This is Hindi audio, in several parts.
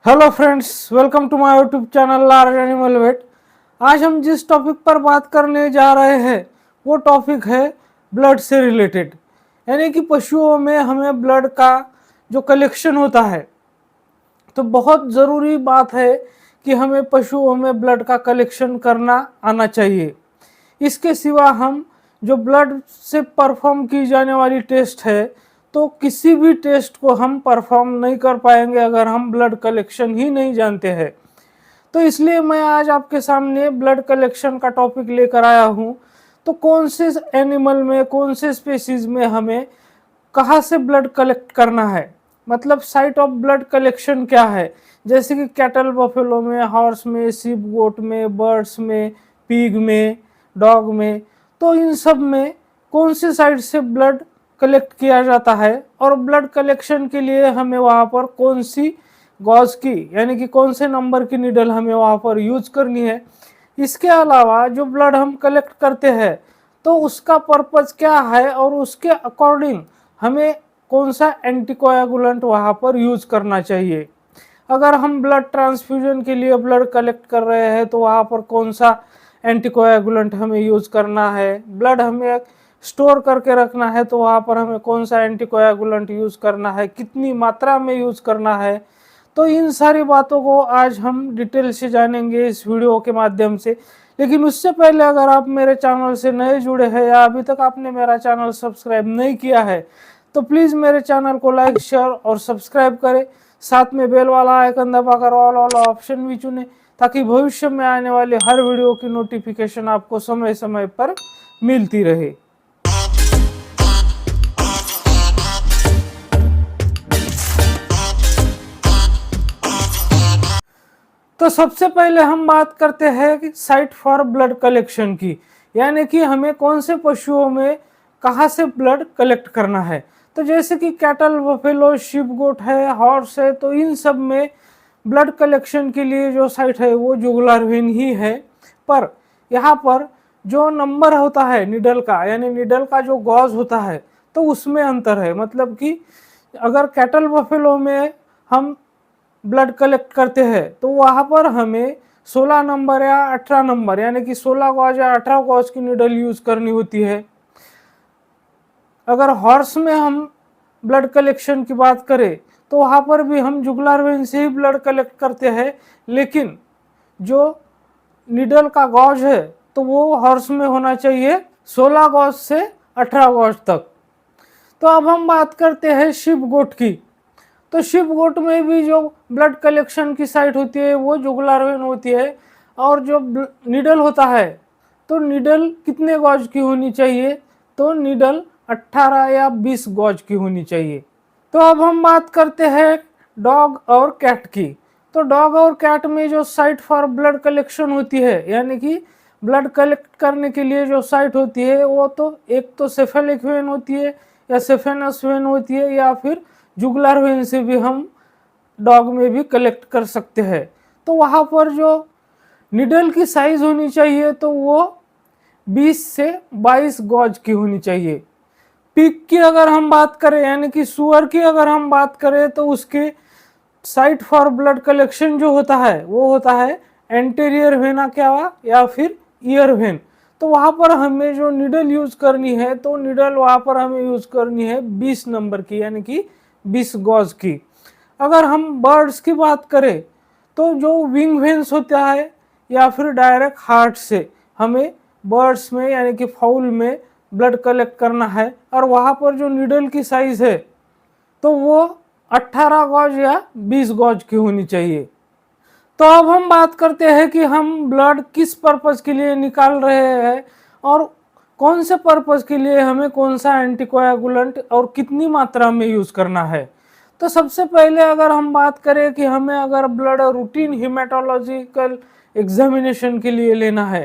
Hello friends, welcome to my YouTube channel large animal vet. आज हम जिस टॉपिक पर बात करने जा रहे हैं वो टॉपिक है ब्लड से रिलेटेड, यानी कि पशुओं में हमें ब्लड का जो कलेक्शन होता है, तो बहुत ज़रूरी बात है कि हमें पशुओं में ब्लड का कलेक्शन करना आना चाहिए। इसके सिवा हम जो ब्लड से परफॉर्म की जाने वाली टेस्ट है, तो किसी भी टेस्ट को हम परफॉर्म नहीं कर पाएंगे अगर हम ब्लड कलेक्शन ही नहीं जानते हैं। तो इसलिए मैं आज आपके सामने ब्लड कलेक्शन का टॉपिक लेकर आया हूँ। तो कौन से एनिमल में, कौन से स्पेसीज में हमें कहाँ से ब्लड कलेक्ट करना है, मतलब साइट ऑफ ब्लड कलेक्शन क्या है, जैसे कि कैटल बफेलो में, हॉर्स में, सीप गोट में, बर्ड्स में, पिग में, डॉग में। तो इन सब में कौन से साइड से ब्लड कलेक्ट किया जाता है और ब्लड कलेक्शन के लिए हमें वहाँ पर कौन सी गॉज की, यानी कि कौन से नंबर की नीडल हमें वहाँ पर यूज करनी है। इसके अलावा जो ब्लड हम कलेक्ट करते हैं तो उसका पर्पज़ क्या है और उसके अकॉर्डिंग हमें कौन सा एंटीकोएगुलेंट वहाँ पर यूज करना चाहिए। अगर हम ब्लड ट्रांसफ्यूजन के लिए ब्लड कलेक्ट कर रहे हैं तो वहाँ पर कौन सा एंटीकोएगुलेंट हमें यूज करना है। ब्लड हमें स्टोर करके रखना है तो वहाँ पर हमें कौन सा एंटीकोएगुलेंट यूज करना है, कितनी मात्रा में यूज करना है। तो इन सारी बातों को आज हम डिटेल से जानेंगे इस वीडियो के माध्यम से। लेकिन उससे पहले अगर आप मेरे चैनल से नए जुड़े हैं या अभी तक आपने मेरा चैनल सब्सक्राइब नहीं किया है तो प्लीज़ मेरे चैनल को लाइक, शेयर और सब्सक्राइब करें। साथ में बेल वाला आइकन दबाकर ऑल वाला ऑप्शन भी चुनें ताकि भविष्य में आने वाले हर वीडियो की नोटिफिकेशन आपको समय समय पर मिलती रहे। तो सबसे पहले हम बात करते हैं कि साइट फॉर ब्लड कलेक्शन की, यानी कि हमें कौन से पशुओं में कहाँ से ब्लड कलेक्ट करना है। तो जैसे कि कैटल, बफेलो, शिप गोट है, हॉर्स है, तो इन सब में ब्लड कलेक्शन के लिए जो साइट है वो जुगुलर वेन ही है। पर यहाँ पर जो नंबर होता है निडल का, यानी निडल का जो गॉज होता है, तो उसमें अंतर है। मतलब कि अगर कैटल बफेलो में हम ब्लड कलेक्ट करते हैं तो वहाँ पर हमें 16 नंबर या 18 नंबर, यानी कि 16 गॉज या 18 गॉज की नीडल यूज करनी होती है। अगर हॉर्स में हम ब्लड कलेक्शन की बात करें तो वहाँ पर भी हम जुगुलर वेन से ही ब्लड कलेक्ट करते हैं, लेकिन जो नीडल का गॉज है तो वो हॉर्स में होना चाहिए 16 गॉज से 18 गॉज तक। तो अब हम बात करते हैं शिप गोट की। तो शिप गोट में भी जो ब्लड कलेक्शन की साइट होती है वो जुगुलर वेन होती है। और जो नीडल होता है तो नीडल कितने गॉज की होनी चाहिए, तो नीडल 18 या 20 गॉज की होनी चाहिए। तो अब हम बात करते हैं डॉग और कैट की। तो डॉग और कैट में जो साइट फॉर ब्लड कलेक्शन होती है, यानी कि ब्लड कलेक्ट करने के लिए जो साइट होती है वो तो एक तो सेफेलिक वेन होती है या सेफेनस वेन होती है, या फिर जुगुलर वेन से भी हम डॉग में भी कलेक्ट कर सकते हैं। तो वहाँ पर जो निडल की साइज होनी चाहिए तो वो 20 से 22 गॉज की होनी चाहिए। पिग की अगर हम बात करें, यानी कि सुअर की अगर हम बात करें, तो उसके साइट फॉर ब्लड कलेक्शन जो होता है वो होता है एंटीरियर वेना क्या या फिर ईयर वेन। तो वहाँ पर हमें जो नीडल यूज करनी है तो नीडल वहाँ पर हमें यूज करनी है 20 नंबर की, यानी कि 20 गॉज की। अगर हम बर्ड्स की बात करें तो जो विंग वेन्स होता है या फिर डायरेक्ट हार्ट से हमें बर्ड्स में, यानी कि फाउल में ब्लड कलेक्ट करना है, और वहाँ पर जो नीडल की साइज है तो वो 18 गॉज या 20 गॉज की होनी चाहिए। तो अब हम बात करते हैं कि हम ब्लड किस पर्पज़ के लिए निकाल रहे हैं और कौन से पर्पज़ के लिए हमें कौन सा एंटीकोएगुलेंट और कितनी मात्रा में यूज़ करना है। तो सबसे पहले अगर हम बात करें कि हमें अगर ब्लड रूटीन हीमेटोलॉजिकल एग्जामिनेशन के लिए लेना है,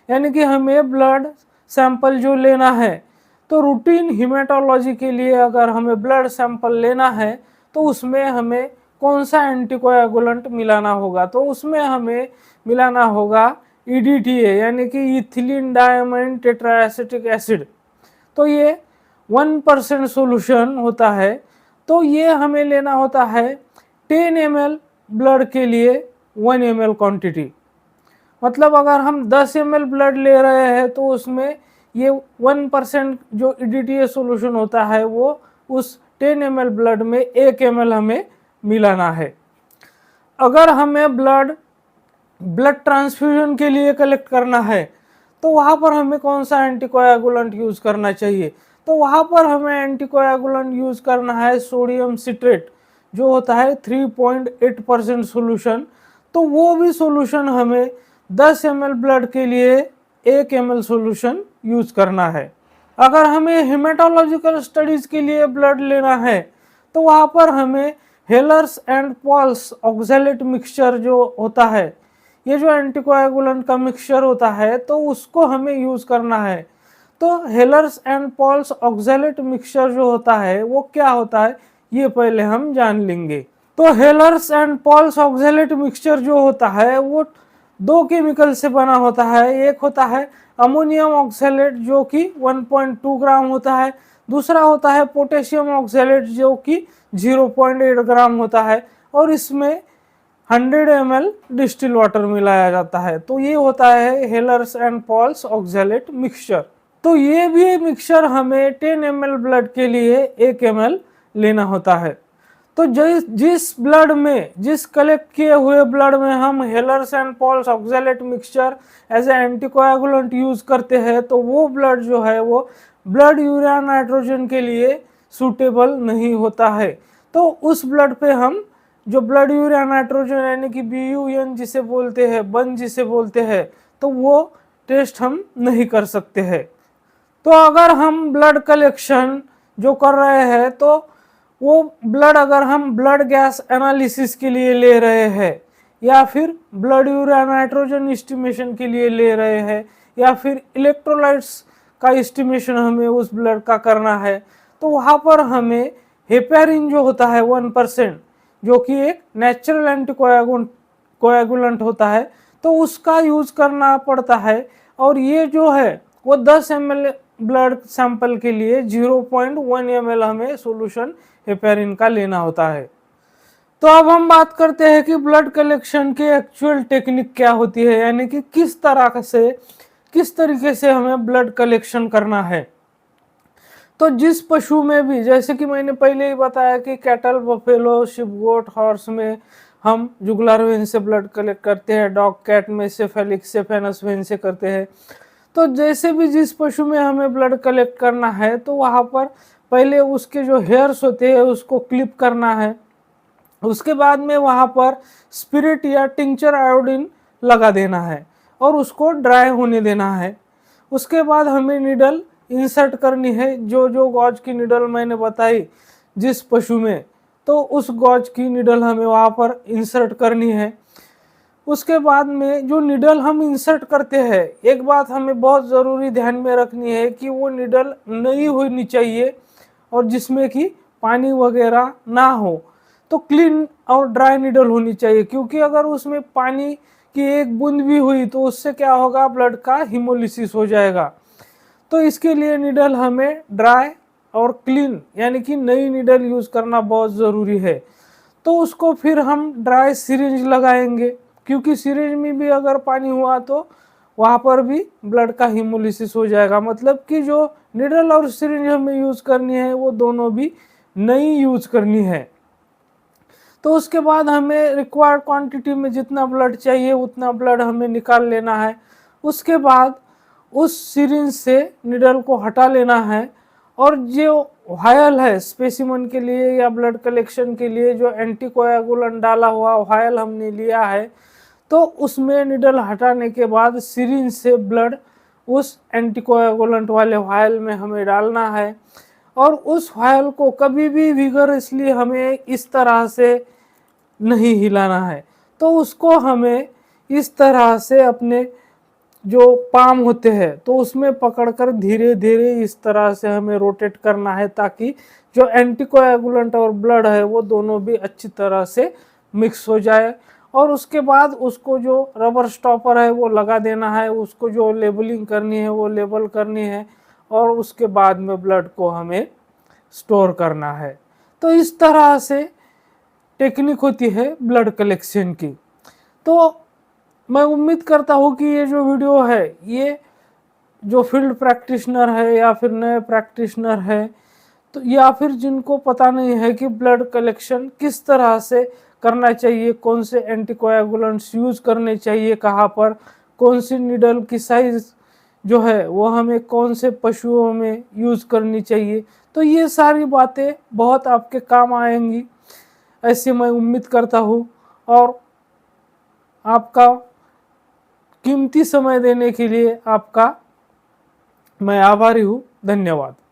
यानी कि हमें ब्लड सैंपल जो लेना है, तो रूटीन हीमेटोलॉजी के लिए अगर हमें ब्लड सैंपल लेना है तो उसमें हमें कौन सा एंटीकोएगुलेंट मिलाना होगा। तो उसमें हमें मिलाना होगा EDTA, यानी कि इथिलीन डायमाइन टेट्राएसिटिक एसिड। तो ये 1% सोल्यूशन होता है। तो ये हमें लेना होता है 10 ml ब्लड के लिए 1 ml क्वांटिटी। मतलब अगर हम 10 ml ब्लड ले रहे हैं तो उसमें ये 1% जो EDTA सॉल्यूशन होता है वो उस 10 ml ब्लड में 1 ml हमें मिलाना है। अगर हमें ब्लड ट्रांसफ्यूजन के लिए कलेक्ट करना है तो वहाँ पर हमें कौन सा एंटीकोएगुलेंट यूज़ करना चाहिए? तो वहाँ पर हमें एंटीकोएगुलेंट यूज़ करना है सोडियम सिट्रेट, जो होता है 3.8% सोल्यूशन। तो वो भी सोल्यूशन हमें 10 ml ब्लड के लिए 1 ml सोल्यूशन यूज़ करना है। अगर हमें हेमेटोलॉजिकल स्टडीज़ के लिए ब्लड लेना है तो वहाँ पर हमें Heller's and Paul's oxalate mixture जो होता है, ये जो एंटीकोएगुलेंट का मिक्सचर होता है तो उसको हमें यूज़ करना है। तो Heller's and Paul's oxalate mixture जो होता है वो क्या होता है ये पहले हम जान लेंगे। तो Heller's and Paul's oxalate mixture जो होता है वो 2 केमिकल से बना होता है। एक होता है अमोनियम ऑक्सैलेट जो कि 1.2 ग्राम होता है, दूसरा होता है पोटेशियम ऑक्सैलेट जो कि 0.8 ग्राम होता है, और इसमें 100 ml डिस्टिल वाटर मिलाया जाता है। तो ये होता है Heller's and Paul's oxalate mixture. तो ये भी मिक्सचर हमें 10 ml ब्लड के लिए 1 ml लेना होता है। तो जिस कलेक्ट किए हुए ब्लड में हम Heller's and Paul's oxalate mixture as a anticoagulant use करते हैं तो वो ब्लड जो है वो ब्लड यूरिया नाइट्रोजन के लिए सूटेबल नहीं होता है। तो उस ब्लड पे हम जो ब्लड यूरिया नाइट्रोजन यानी कि BUN जिसे बोलते हैं, बन जिसे बोलते हैं, तो वो टेस्ट हम नहीं कर सकते हैं। तो अगर हम ब्लड कलेक्शन जो कर रहे हैं तो वो ब्लड अगर हम ब्लड गैस एनालिसिस के लिए ले रहे हैं या फिर ब्लड यूरिया नाइट्रोजन एस्टिमेशन के लिए ले रहे हैं या फिर इलेक्ट्रोलाइट्स का एस्टिमेशन हमें उस ब्लड का करना है, तो वहाँ पर हमें हेपेरिन जो होता है 1%, जो कि एक नेचुरल एंटीकोएगुलेंट होता है, तो उसका यूज करना पड़ता है। और ये जो है वो 10 ml ब्लड सैंपल के लिए 0.1 ml हमें सॉल्यूशन हेपेरिन का लेना होता है। तो अब हम बात करते हैं कि ब्लड कलेक्शन की एक्चुअल टेक्निक क्या होती है, यानी कि किस तरीके से हमें ब्लड कलेक्शन करना है। तो जिस पशु में भी, जैसे कि मैंने पहले ही बताया कि कैटल, बफेलो, शिप, गोट, हॉर्स में हम जुगुलर वेन से ब्लड कलेक्ट करते हैं, डॉग, कैट में सेफेलिक से, फेनस वेन से करते हैं। तो जैसे भी जिस पशु में हमें ब्लड कलेक्ट करना है तो वहाँ पर पहले उसके जो हेयर्स होते हैं उसको क्लिप करना है। उसके बाद में वहाँ पर स्पिरिट या टिंचर आयोडीन लगा देना है और उसको ड्राई होने देना है। उसके बाद हमें निडल इंसर्ट करनी है, जो गॉज की निडल मैंने बताई जिस पशु में, तो उस गॉज की निडल हमें वहाँ पर इंसर्ट करनी है। उसके बाद में जो निडल हम इंसर्ट करते हैं, एक बात हमें बहुत ज़रूरी ध्यान में रखनी है कि वो निडल नई होनी चाहिए और जिसमें कि पानी वगैरह ना हो। तो क्लीन और ड्राई निडल होनी चाहिए, क्योंकि अगर उसमें पानी की एक बूंद भी हुई तो उससे क्या होगा, ब्लड का हिमोलिसिस हो जाएगा। तो इसके लिए निडल हमें ड्राई और क्लीन यानी कि नई निडल यूज़ करना बहुत ज़रूरी है। तो उसको फिर हम ड्राई सिरिंज लगाएंगे, क्योंकि सिरिंज में भी अगर पानी हुआ तो वहाँ पर भी ब्लड का हिमोलिसिस हो जाएगा। मतलब कि जो निडल और सिरिंज हमें यूज़ करनी है वो दोनों भी नई यूज़ करनी है। तो उसके बाद हमें रिक्वायर्ड क्वांटिटी में जितना ब्लड चाहिए उतना ब्लड हमें निकाल लेना है। उसके बाद उस सिरिंज से निडल को हटा लेना है और जो वायल है स्पेसिमन के लिए या ब्लड कलेक्शन के लिए जो एंटीकोएगुलेंट डाला हुआ वायल हमने लिया है, तो उसमें निडल हटाने के बाद सिरिंज से ब्लड उस एंटीकोएगुलेंट वाले वायल में हमें डालना है और उस वायल को कभी भी विगरसली हमें इस तरह से नहीं हिलाना है। तो उसको हमें इस तरह से अपने जो पाम होते हैं तो उसमें पकड़कर धीरे धीरे इस तरह से हमें रोटेट करना है, ताकि जो एंटीकोएगुलेंट और ब्लड है वो दोनों भी अच्छी तरह से मिक्स हो जाए। और उसके बाद उसको जो रबर स्टॉपर है वो लगा देना है, उसको जो लेबलिंग करनी है वो लेबल करनी है और उसके बाद में ब्लड को हमें स्टोर करना है। तो इस तरह से टेक्निक होती है ब्लड कलेक्शन की। तो मैं उम्मीद करता हूँ कि ये जो वीडियो है, ये जो फील्ड प्रैक्टिशनर है या फिर नए प्रैक्टिशनर है, तो या फिर जिनको पता नहीं है कि ब्लड कलेक्शन किस तरह से करना चाहिए, कौन से एंटीकोएगुलेंट्स यूज करने चाहिए, कहाँ पर कौन सी निडल की साइज जो है वो हमें कौन से पशुओं में यूज करनी चाहिए, तो ये सारी बातें बहुत आपके काम आएंगी, ऐसे मैं उम्मीद करता हूँ। और आपका कीमती समय देने के लिए आपका मैं आभारी हूँ। धन्यवाद।